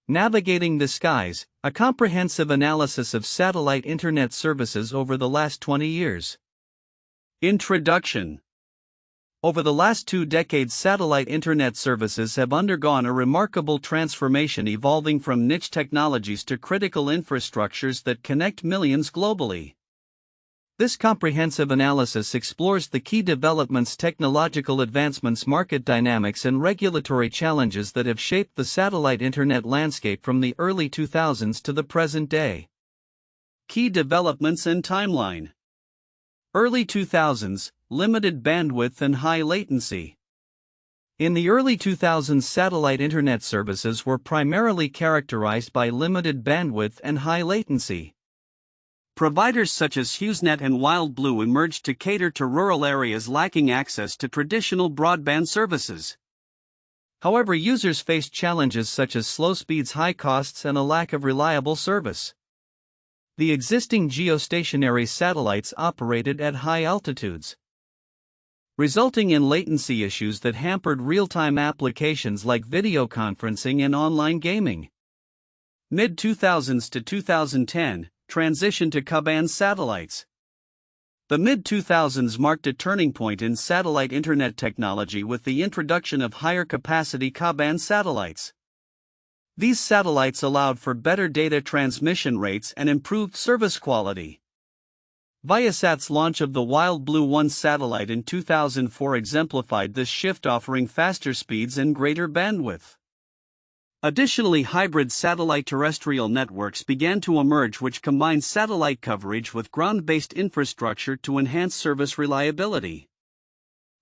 Navigating the Skies, a comprehensive analysis of satellite internet services over the last 20 years. Introduction. Over the last 2 decades, satellite internet services have undergone a remarkable transformation, evolving from niche technologies to critical infrastructures that connect millions globally. This comprehensive analysis explores the key developments, technological advancements, market dynamics, and regulatory challenges that have shaped the satellite internet landscape from the early 2000s to the present day. Key developments and timeline. Early 2000s, limited bandwidth and high latency. In the early 2000s, satellite internet services were primarily characterized by limited bandwidth and high latency. Providers such as HughesNet and WildBlue emerged to cater to rural areas lacking access to traditional broadband services. However, users faced challenges such as slow speeds, high costs, and a lack of reliable service. The existing geostationary satellites operated at high altitudes, resulting in latency issues that hampered real-time applications like video conferencing and online gaming. Mid-2000s to 2010, transition to Ka-band satellites. The mid-2000s marked a turning point in satellite internet technology with the introduction of higher-capacity Ka-band satellites. These satellites allowed for better data transmission rates and improved service quality. Viasat's launch of the WildBlue 1 satellite in 2004 exemplified this shift, offering faster speeds and greater bandwidth. Additionally, hybrid satellite terrestrial networks began to emerge, which combined satellite coverage with ground-based infrastructure to enhance service reliability.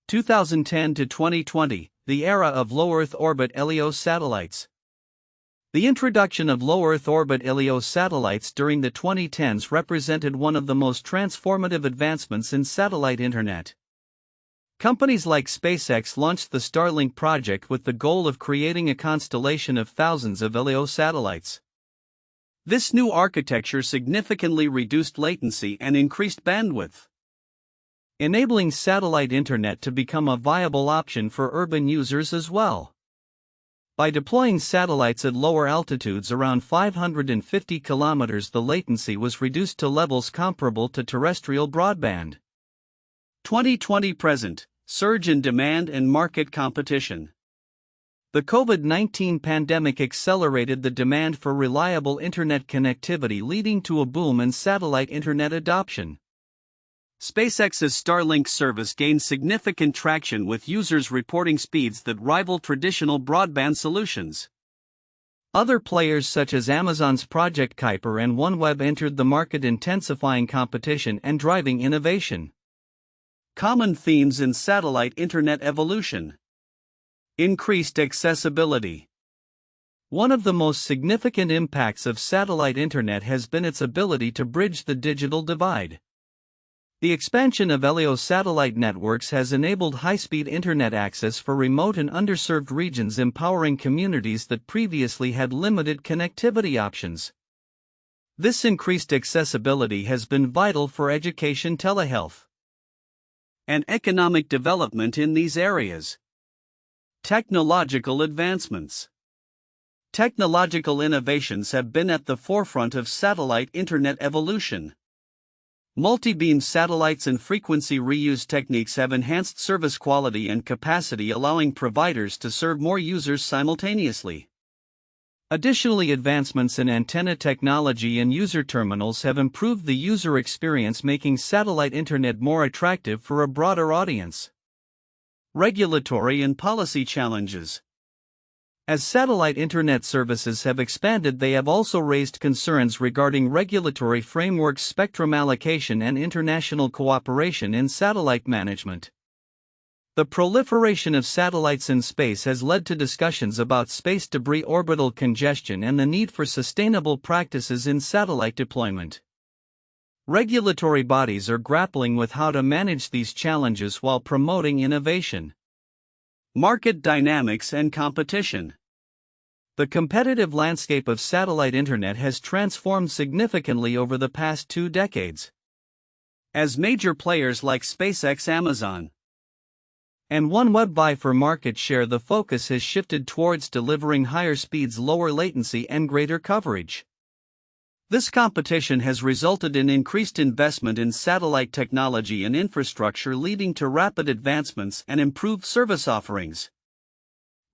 2010 to 2020, the era of low Earth orbit (LEO) satellites. The introduction of low Earth orbit (LEO) satellites during the 2010s represented one of the most transformative advancements in satellite internet. Companies like SpaceX launched the Starlink project with the goal of creating a constellation of thousands of LEO satellites. This new architecture significantly reduced latency and increased bandwidth, enabling satellite internet to become a viable option for urban users as well. By deploying satellites at lower altitudes, around 550 kilometers, the latency was reduced to levels comparable to terrestrial broadband. 2020 present. Surge in demand and market competition. The COVID-19 pandemic accelerated the demand for reliable internet connectivity, leading to a boom in satellite internet adoption. SpaceX's Starlink service gained significant traction, with users reporting speeds that rival traditional broadband solutions. Other players such as Amazon's Project Kuiper and OneWeb entered the market, intensifying competition and driving innovation. Common themes in satellite internet evolution. Increased accessibility. One of the most significant impacts of satellite internet has been its ability to bridge the digital divide. The expansion of LEO satellite networks has enabled high-speed internet access for remote and underserved regions, empowering communities that previously had limited connectivity options. This increased accessibility has been vital for education, telehealth, and economic development in these areas. Technological advancements. Technological innovations have been at the forefront of satellite internet evolution. Multi-beam satellites and frequency reuse techniques have enhanced service quality and capacity, allowing providers to serve more users simultaneously. Additionally, advancements in antenna technology and user terminals have improved the user experience, making satellite internet more attractive for a broader audience. Regulatory and policy challenges. As satellite internet services have expanded, they have also raised concerns regarding regulatory frameworks, spectrum allocation, and international cooperation in satellite management. The proliferation of satellites in space has led to discussions about space debris, orbital congestion, and the need for sustainable practices in satellite deployment. Regulatory bodies are grappling with how to manage these challenges while promoting innovation. Market dynamics and competition. The competitive landscape of satellite internet has transformed significantly over the past 2 decades. As major players like SpaceX, Amazon, and OneWeb vie for market share. The focus has shifted towards delivering higher speeds, lower latency, and greater coverage. This competition has resulted in increased investment in satellite technology and infrastructure, leading to rapid advancements and improved service offerings.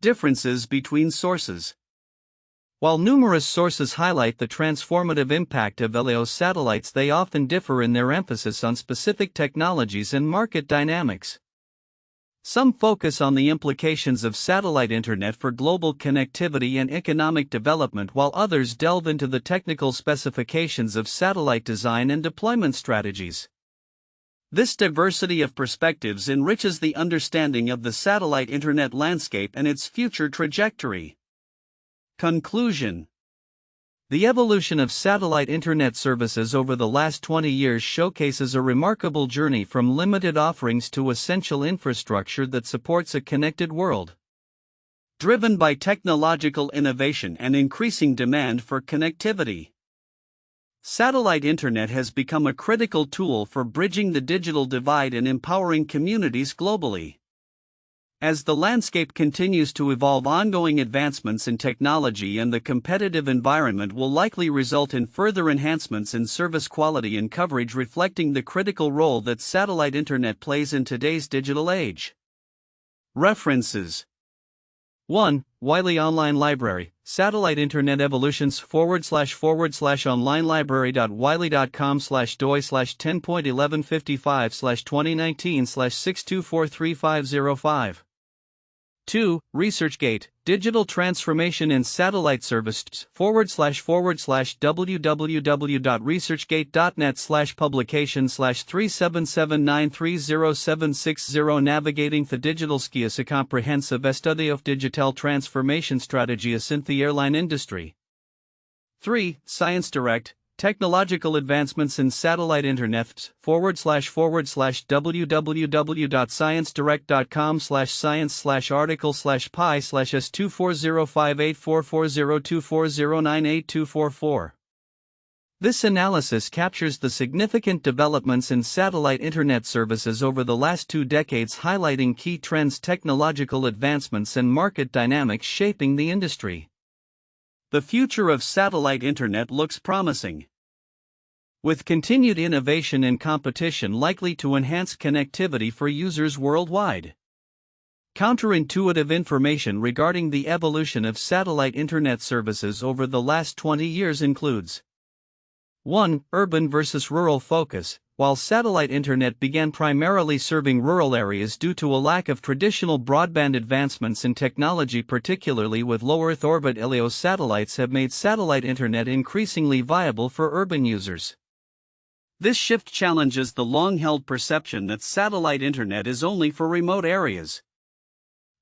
Differences between sources. While numerous sources highlight the transformative impact of LEO satellites, they often differ in their emphasis on specific technologies and market dynamics. Some focus on the implications of satellite internet for global connectivity and economic development, while others delve into the technical specifications of satellite design and deployment strategies. This diversity of perspectives enriches the understanding of the satellite internet landscape and its future trajectory. Conclusion. The evolution of satellite internet services over the last 20 years showcases a remarkable journey from limited offerings to essential infrastructure that supports a connected world. Driven by technological innovation and increasing demand for connectivity, satellite internet has become a critical tool for bridging the digital divide and empowering communities globally. As the landscape continues to evolve, ongoing advancements in technology and the competitive environment will likely result in further enhancements in service quality and coverage, reflecting the critical role that satellite internet plays in today's digital age. References. 1. Wiley Online Library, Satellite Internet Evolutions / onlinelibrary.wiley.com/doi/10.1155/2019/6243505. 2. ResearchGate, Digital Transformation in Satellite Services / www.researchgate.net/publication/377930760 Navigating the Digital Skies, a comprehensive study of digital transformation strategies in the airline industry. 3. Science Direct, Technological Advancements in Satellite Internet / www.science-direct.com/science/article/pi/s24058440240982444. This analysis captures the significant developments in satellite internet services over the last 2 decades, highlighting key trends, technological advancements, and market dynamics shaping the industry. The future of satellite internet looks promising, with continued innovation and competition likely to enhance connectivity for users worldwide. Counterintuitive information regarding the evolution of satellite internet services over the last 20 years includes: 1. Urban versus rural focus. While satellite internet began primarily serving rural areas due to a lack of traditional broadband, advancements in technology, particularly with low Earth orbit LEO satellites, have made satellite internet increasingly viable for urban users. This shift challenges the long-held perception that satellite internet is only for remote areas.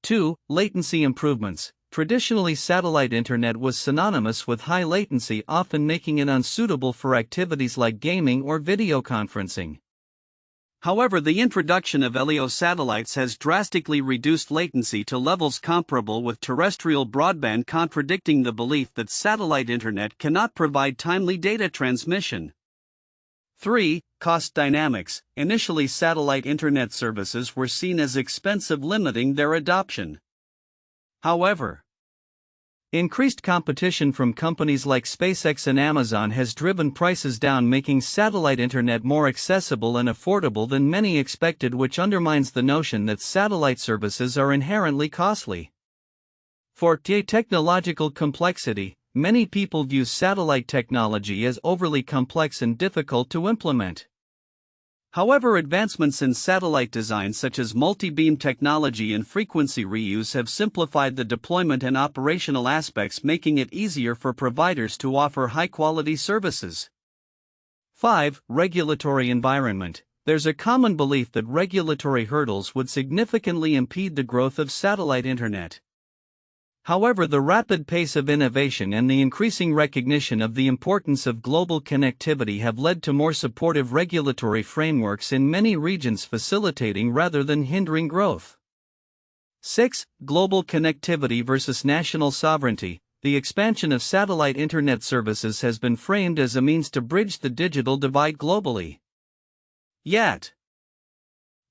2. Latency improvements. Traditionally, satellite internet was synonymous with high latency, often making it unsuitable for activities like gaming or video conferencing. However, the introduction of LEO satellites has drastically reduced latency to levels comparable with terrestrial broadband, contradicting the belief that satellite internet cannot provide timely data transmission. 3. Cost dynamics. Initially, satellite internet services were seen as expensive, limiting their adoption. However, increased competition from companies like SpaceX and Amazon has driven prices down, making satellite internet more accessible and affordable than many expected, which undermines the notion that satellite services are inherently costly. 4. Technological complexity. Many people view satellite technology as overly complex and difficult to implement. However, advancements in satellite design such as multi-beam technology and frequency reuse have simplified the deployment and operational aspects, making it easier for providers to offer high-quality services. 5. Regulatory environment. There's a common belief that regulatory hurdles would significantly impede the growth of satellite internet. However, the rapid pace of innovation and the increasing recognition of the importance of global connectivity have led to more supportive regulatory frameworks in many regions, facilitating rather than hindering growth. 6. Global connectivity versus national sovereignty. The expansion of satellite internet services has been framed as a means to bridge the digital divide globally. Yet,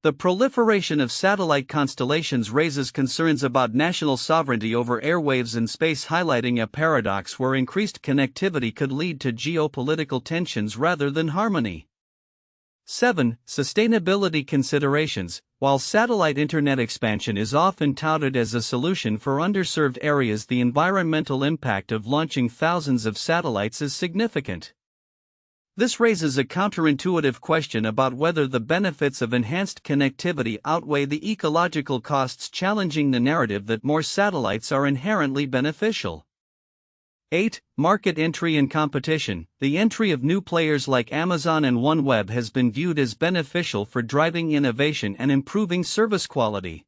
The proliferation of satellite constellations raises concerns about national sovereignty over airwaves and space, highlighting a paradox where increased connectivity could lead to geopolitical tensions rather than harmony. 7. Sustainability considerations. While satellite internet expansion is often touted as a solution for underserved areas, the environmental impact of launching thousands of satellites is significant. This raises a counterintuitive question about whether the benefits of enhanced connectivity outweigh the ecological costs, challenging the narrative that more satellites are inherently beneficial. 8. Market entry and competition. The entry of new players like Amazon and OneWeb has been viewed as beneficial for driving innovation and improving service quality.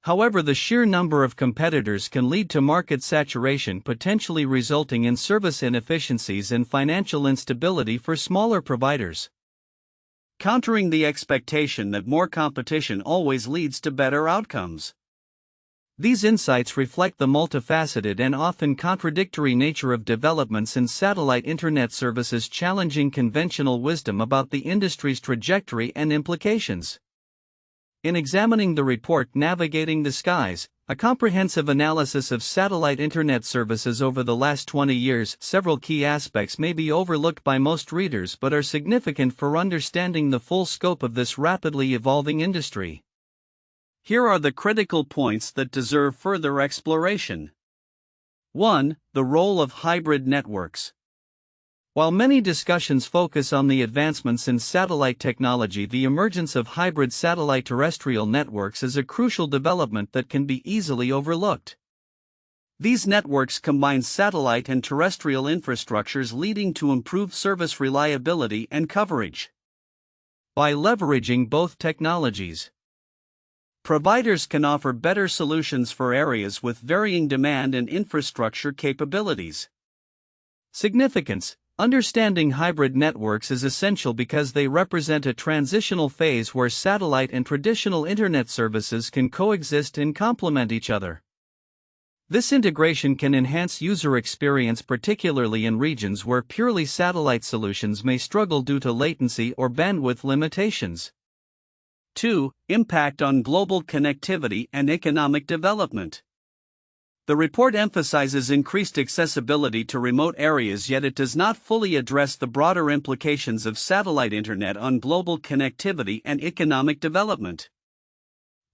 However, the sheer number of competitors can lead to market saturation, potentially resulting in service inefficiencies and financial instability for smaller providers. Countering the expectation that more competition always leads to better outcomes. These insights reflect the multifaceted and often contradictory nature of developments in satellite internet services, challenging conventional wisdom about the industry's trajectory and implications. In examining the report Navigating the Skies, a comprehensive analysis of satellite internet services over the last 20 years, several key aspects may be overlooked by most readers but are significant for understanding the full scope of this rapidly evolving industry. Here are the critical points that deserve further exploration. 1. The role of hybrid networks. While many discussions focus on the advancements in satellite technology, the emergence of hybrid satellite terrestrial networks is a crucial development that can be easily overlooked. These networks combine satellite and terrestrial infrastructures, leading to improved service reliability and coverage. By leveraging both technologies, providers can offer better solutions for areas with varying demand and infrastructure capabilities. Significance. Understanding hybrid networks is essential because they represent a transitional phase where satellite and traditional internet services can coexist and complement each other. This integration can enhance user experience, particularly in regions where purely satellite solutions may struggle due to latency or bandwidth limitations. 2. Impact on global connectivity and economic development. The report emphasizes increased accessibility to remote areas, yet it does not fully address the broader implications of satellite internet on global connectivity and economic development.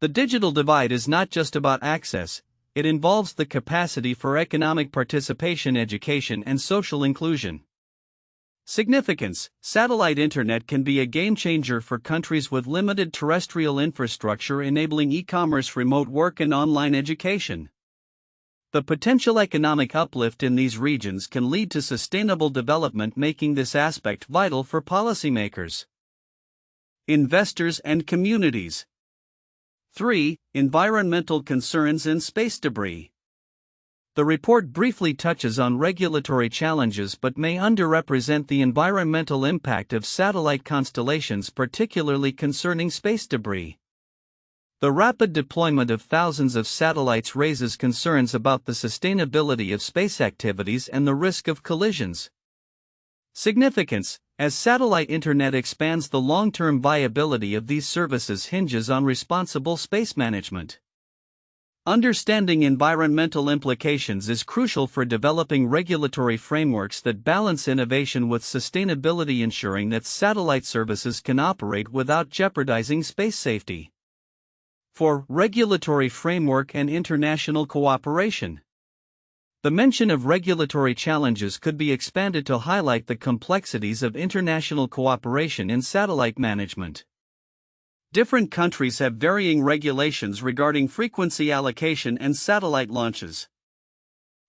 The digital divide is not just about access, it involves the capacity for economic participation, education, and social inclusion. Significance. Satellite internet can be a game-changer for countries with limited terrestrial infrastructure, enabling e-commerce, remote work, and online education. The potential economic uplift in these regions can lead to sustainable development, making this aspect vital for policymakers, investors, and communities. 3. Environmental concerns and space debris. The report briefly touches on regulatory challenges but may underrepresent the environmental impact of satellite constellations, particularly concerning space debris. The rapid deployment of thousands of satellites raises concerns about the sustainability of space activities and the risk of collisions. Significance. As satellite internet expands, the long-term viability of these services hinges on responsible space management. Understanding environmental implications is crucial for developing regulatory frameworks that balance innovation with sustainability, ensuring that satellite services can operate without jeopardizing space safety. 4. Regulatory framework and international cooperation. The mention of regulatory challenges could be expanded to highlight the complexities of international cooperation in satellite management. Different countries have varying regulations regarding frequency allocation and satellite launches,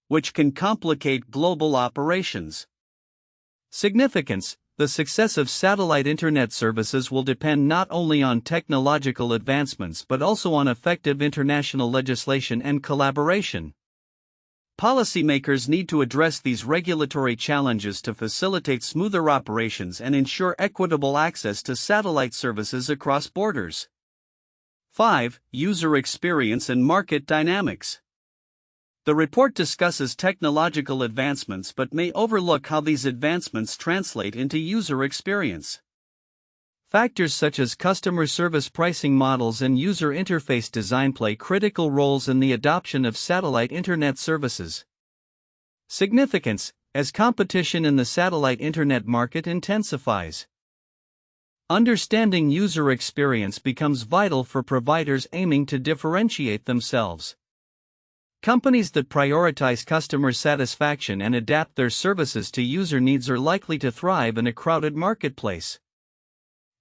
which can complicate global operations. Significance. The success of satellite internet services will depend not only on technological advancements but also on effective international legislation and collaboration. Policymakers need to address these regulatory challenges to facilitate smoother operations and ensure equitable access to satellite services across borders. 5. User experience and market dynamics. The report discusses technological advancements but may overlook how these advancements translate into user experience. Factors such as customer service pricing models and user interface design play critical roles in the adoption of satellite internet services. Significance: as competition in the satellite internet market intensifies, understanding user experience becomes vital for providers aiming to differentiate themselves. Companies that prioritize customer satisfaction and adapt their services to user needs are likely to thrive in a crowded marketplace.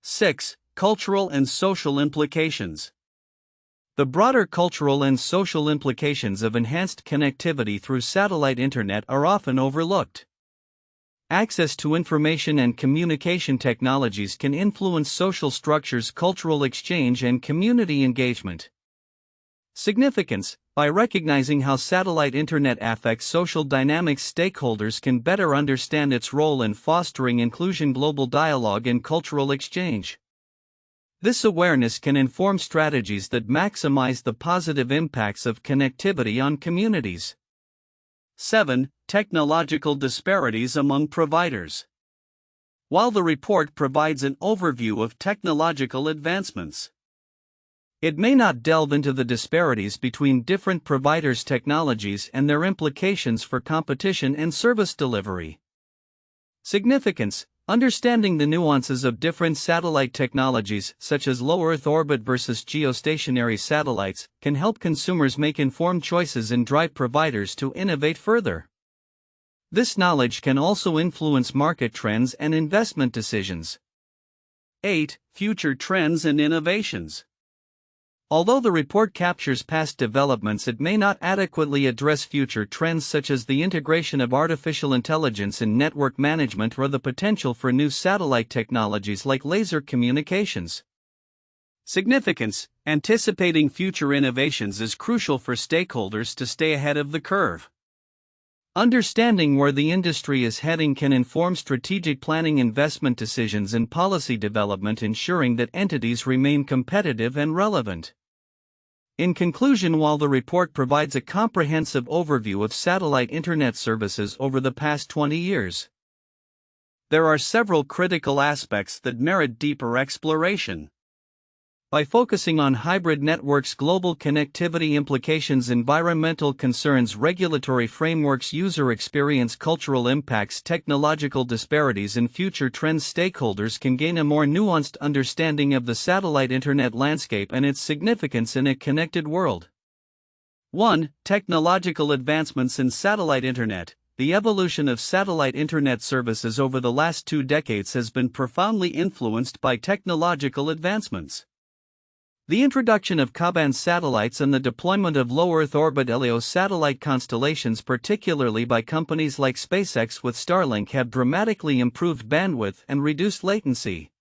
6. Cultural and social implications. The broader cultural and social implications of enhanced connectivity through satellite internet are often overlooked. Access to information and communication technologies can influence social structures, cultural exchange, and community engagement. Significance: by recognizing how satellite internet affects social dynamics, stakeholders can better understand its role in fostering inclusion, global dialogue, and cultural exchange. This awareness can inform strategies that maximize the positive impacts of connectivity on communities. 7. Technological disparities among providers. While the report provides an overview of technological advancements, it may not delve into the disparities between different providers' technologies and their implications for competition and service delivery. Significance: understanding the nuances of different satellite technologies, such as low Earth orbit versus geostationary satellites, can help consumers make informed choices and drive providers to innovate further. This knowledge can also influence market trends and investment decisions. 8. Future trends and innovations. Although the report captures past developments, it may not adequately address future trends such as the integration of artificial intelligence in network management or the potential for new satellite technologies like laser communications. Significance: anticipating future innovations is crucial for stakeholders to stay ahead of the curve. Understanding where the industry is heading can inform strategic planning, investment decisions, and policy development, ensuring that entities remain competitive and relevant. In conclusion, while the report provides a comprehensive overview of satellite internet services over the past 20 years, there are several critical aspects that merit deeper exploration. By focusing on hybrid networks, global connectivity implications, environmental concerns, regulatory frameworks, user experience, cultural impacts, technological disparities, and future trends, stakeholders can gain a more nuanced understanding of the satellite internet landscape and its significance in a connected world. 1. Technological advancements in satellite internet. The evolution of satellite internet services over the last 2 decades has been profoundly influenced by technological advancements. The introduction of Ka-band satellites and the deployment of low Earth orbit LEO satellite constellations, particularly by companies like SpaceX with Starlink, have dramatically improved bandwidth and reduced latency.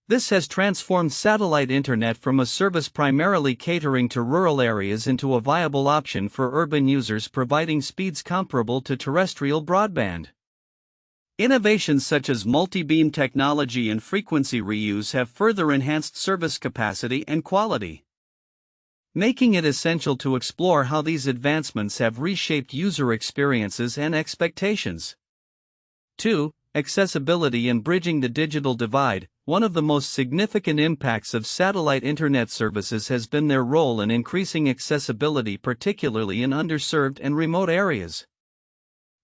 This has transformed satellite internet from a service primarily catering to rural areas into a viable option for urban users, providing speeds comparable to terrestrial broadband. Innovations such as multi-beam technology and frequency reuse have further enhanced service capacity and quality, making it essential to explore how these advancements have reshaped user experiences and expectations. 2. Accessibility and bridging the digital divide. One of the most significant impacts of satellite internet services has been their role in increasing accessibility, particularly in underserved and remote areas.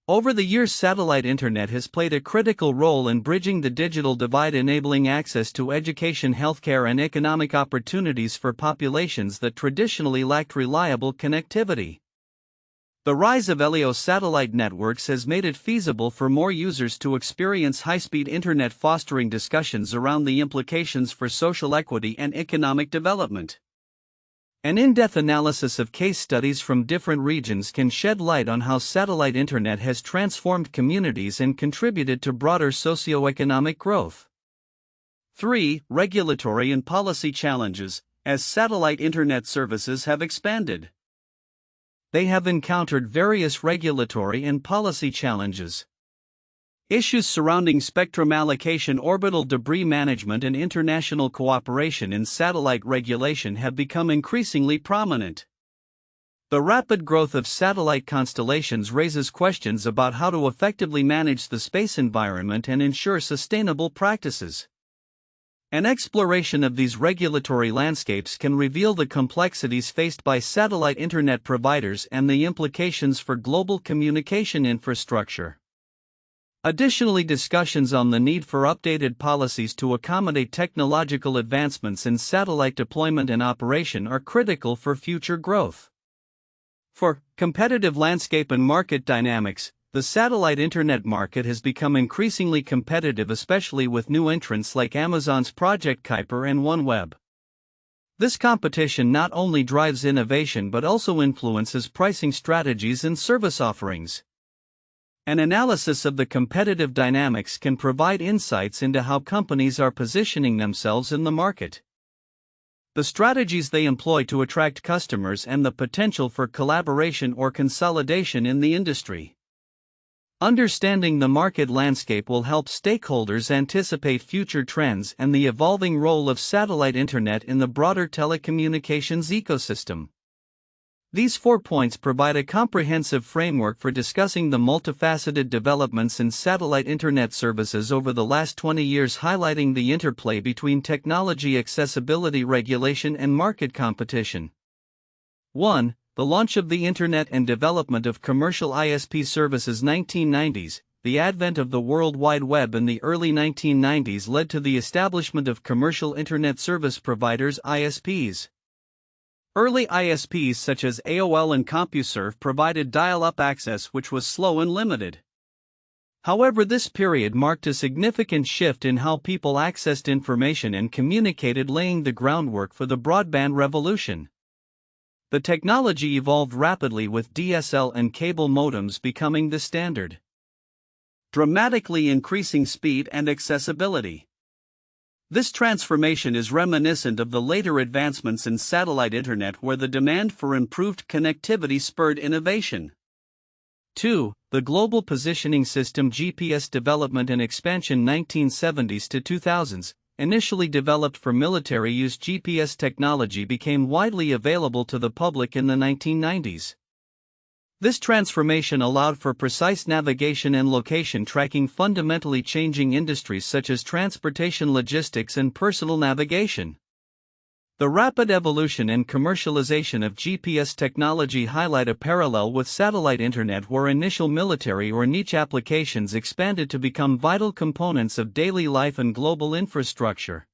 Over the years, satellite internet has played a critical role in bridging the digital divide, enabling access to education, healthcare, and economic opportunities for populations that traditionally lacked reliable connectivity. The rise of LEO satellite networks has made it feasible for more users to experience high-speed internet, fostering discussions around the implications for social equity and economic development. An in-depth analysis of case studies from different regions can shed light on how satellite internet has transformed communities and contributed to broader socioeconomic growth. 3. Regulatory and policy challenges. As satellite internet services have expanded, they have encountered various regulatory and policy challenges. Issues surrounding spectrum allocation, orbital debris management, and international cooperation in satellite regulation have become increasingly prominent. The rapid growth of satellite constellations raises questions about how to effectively manage the space environment and ensure sustainable practices. An exploration of these regulatory landscapes can reveal the complexities faced by satellite internet providers and the implications for global communication infrastructure. Additionally, discussions on the need for updated policies to accommodate technological advancements in satellite deployment and operation are critical for future growth. For competitive landscape and market dynamics, the satellite internet market has become increasingly competitive, especially with new entrants like Amazon's Project Kuiper and OneWeb. This competition not only drives innovation but also influences pricing strategies and service offerings. An analysis of the competitive dynamics can provide insights into how companies are positioning themselves in the market, the strategies they employ to attract customers, and the potential for collaboration or consolidation in the industry. Understanding the market landscape will help stakeholders anticipate future trends and the evolving role of satellite internet in the broader telecommunications ecosystem. These 4 points provide a comprehensive framework for discussing the multifaceted developments in satellite internet services over the last 20 years, highlighting the interplay between technology accessibility, regulation, and market competition. 1. The launch of the Internet and development of commercial ISP services. 1990s. The advent of the World Wide Web in the early 1990s led to the establishment of commercial Internet service providers (ISPs). Early ISPs such as AOL and CompuServe provided dial-up access, which was slow and limited. However, this period marked a significant shift in how people accessed information and communicated, laying the groundwork for the broadband revolution. The technology evolved rapidly, with DSL and cable modems becoming the standard, dramatically increasing speed and accessibility. This transformation is reminiscent of the later advancements in satellite internet, where the demand for improved connectivity spurred innovation. 2. The Global Positioning System (GPS) development and expansion. 1970s to 2000s. Initially developed for military use, GPS technology became widely available to the public in the 1990s. This transformation allowed for precise navigation and location tracking, fundamentally changing industries such as transportation, logistics, and personal navigation. The rapid evolution and commercialization of GPS technology highlight a parallel with satellite internet, where initial military or niche applications expanded to become vital components of daily life and global infrastructure.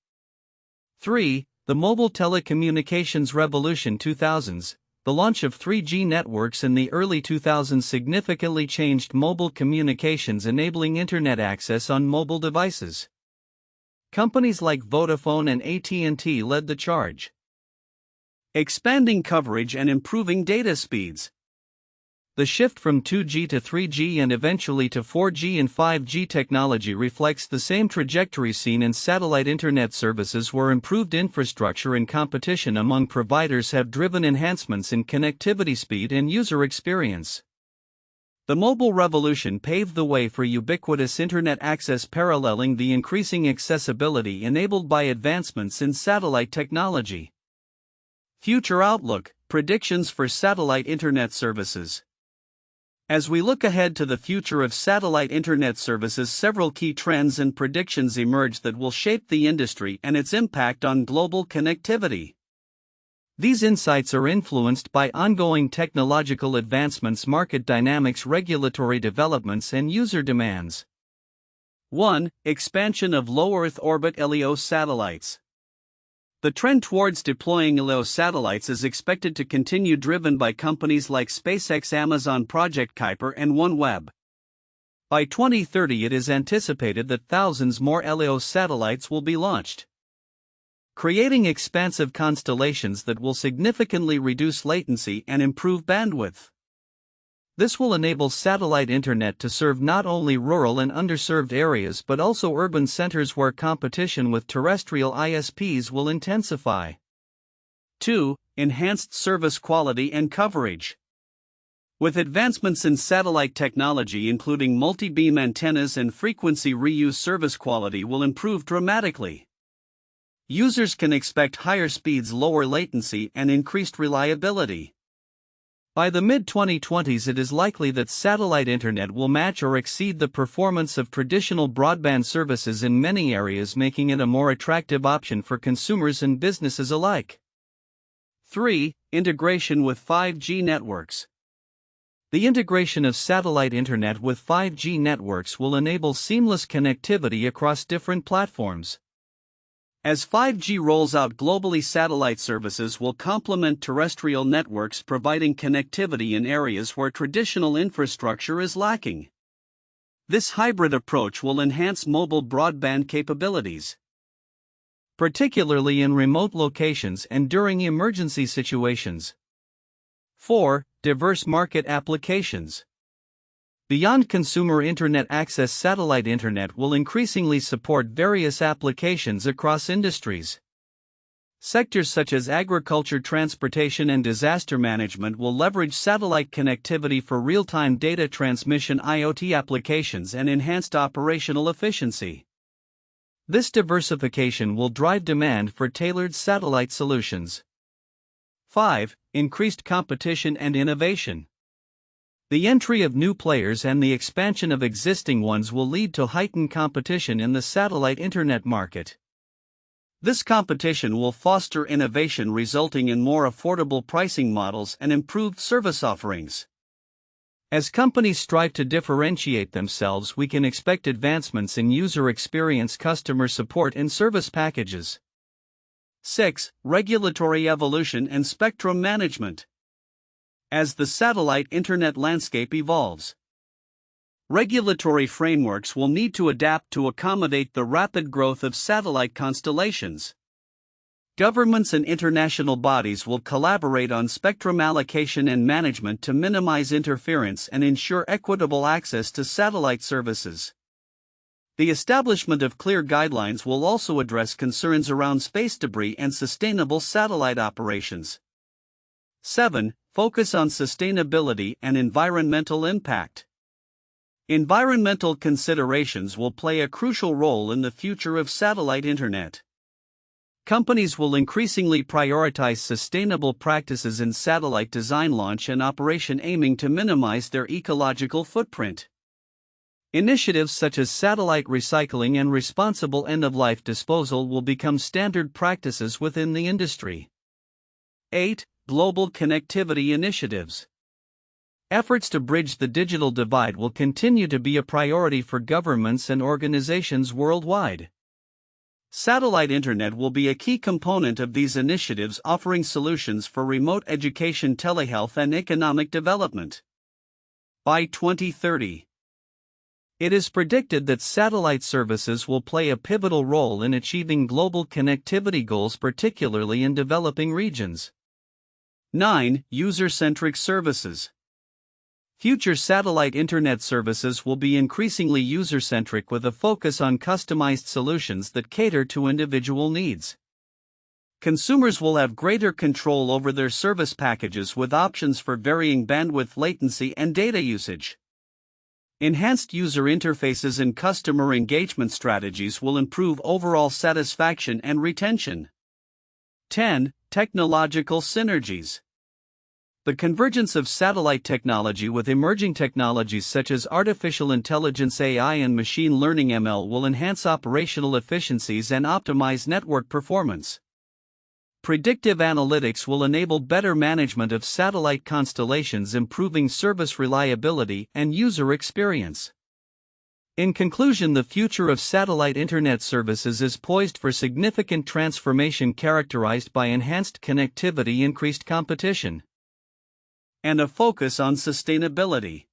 3. The mobile telecommunications revolution. 2000s. The launch of 3G networks in the early 2000s significantly changed mobile communications, enabling internet access on mobile devices. Companies like Vodafone and AT&T led the charge, expanding coverage and improving data speeds. The shift from 2G to 3G and eventually to 4G and 5G technology reflects the same trajectory seen in satellite internet services, where improved infrastructure and competition among providers have driven enhancements in connectivity speed and user experience. The mobile revolution paved the way for ubiquitous internet access, paralleling the increasing accessibility enabled by advancements in satellite technology. Future outlook, predictions for satellite internet services. As we look ahead to the future of satellite internet services, several key trends and predictions emerge that will shape the industry and its impact on global connectivity. These insights are influenced by ongoing technological advancements, market dynamics, regulatory developments, and user demands. 1. Expansion of low Earth orbit (LEO) satellites. The trend towards deploying LEO satellites is expected to continue, driven by companies like SpaceX, Amazon Project Kuiper, and OneWeb. By 2030, it is anticipated that thousands more LEO satellites will be launched, creating expansive constellations that will significantly reduce latency and improve bandwidth. This will enable satellite internet to serve not only rural and underserved areas but also urban centers, where competition with terrestrial ISPs will intensify. 2. Enhanced service quality and coverage. With advancements in satellite technology, including multi-beam antennas and frequency reuse, service quality will improve dramatically. Users can expect higher speeds, lower latency, and increased reliability. By the mid-2020s, it is likely that satellite internet will match or exceed the performance of traditional broadband services in many areas, making it a more attractive option for consumers and businesses alike. 3. Integration with 5G networks. The integration of satellite internet with 5G networks will enable seamless connectivity across different platforms. As 5G rolls out globally, satellite services will complement terrestrial networks, providing connectivity in areas where traditional infrastructure is lacking. This hybrid approach will enhance mobile broadband capabilities, particularly in remote locations and during emergency situations. 4. Diverse market applications. Beyond consumer internet access, satellite internet will increasingly support various applications across industries. Sectors such as agriculture, transportation, and disaster management will leverage satellite connectivity for real-time data transmission, IoT applications, and enhanced operational efficiency. This diversification will drive demand for tailored satellite solutions. 5. Increased competition and innovation. The entry of new players and the expansion of existing ones will lead to heightened competition in the satellite internet market. This competition will foster innovation, resulting in more affordable pricing models and improved service offerings. As companies strive to differentiate themselves, we can expect advancements in user experience, customer support, and service packages. 6. Regulatory evolution and spectrum management. As the satellite internet landscape evolves, regulatory frameworks will need to adapt to accommodate the rapid growth of satellite constellations. Governments and international bodies will collaborate on spectrum allocation and management to minimize interference and ensure equitable access to satellite services. The establishment of clear guidelines will also address concerns around space debris and sustainable satellite operations. 7. Focus on sustainability and environmental impact. Environmental considerations will play a crucial role in the future of satellite internet. Companies will increasingly prioritize sustainable practices in satellite design, launch, and operation, aiming to minimize their ecological footprint. Initiatives such as satellite recycling and responsible end-of-life disposal will become standard practices within the industry. 8. Global connectivity initiatives. Efforts to bridge the digital divide will continue to be a priority for governments and organizations worldwide. Satellite internet will be a key component of these initiatives, offering solutions for remote education, telehealth, and economic development. By 2030, it is predicted that satellite services will play a pivotal role in achieving global connectivity goals, particularly in developing regions. 9. User-centric services. Future satellite internet services will be increasingly user-centric, with a focus on customized solutions that cater to individual needs. Consumers will have greater control over their service packages, with options for varying bandwidth, latency, and data usage. Enhanced user interfaces and customer engagement strategies will improve overall satisfaction and retention. 10. Technological synergies. The convergence of satellite technology with emerging technologies such as artificial intelligence, AI, and machine learning (ML) will enhance operational efficiencies and optimize network performance. Predictive analytics will enable better management of satellite constellations, improving service reliability and user experience. In conclusion, the future of satellite internet services is poised for significant transformation, characterized by enhanced connectivity, increased competition, and a focus on sustainability.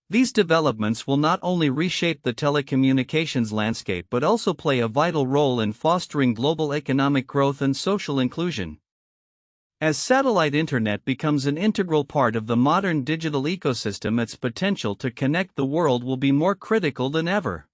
These developments will not only reshape the telecommunications landscape but also play a vital role in fostering global economic growth and social inclusion. As satellite internet becomes an integral part of the modern digital ecosystem, its potential to connect the world will be more critical than ever.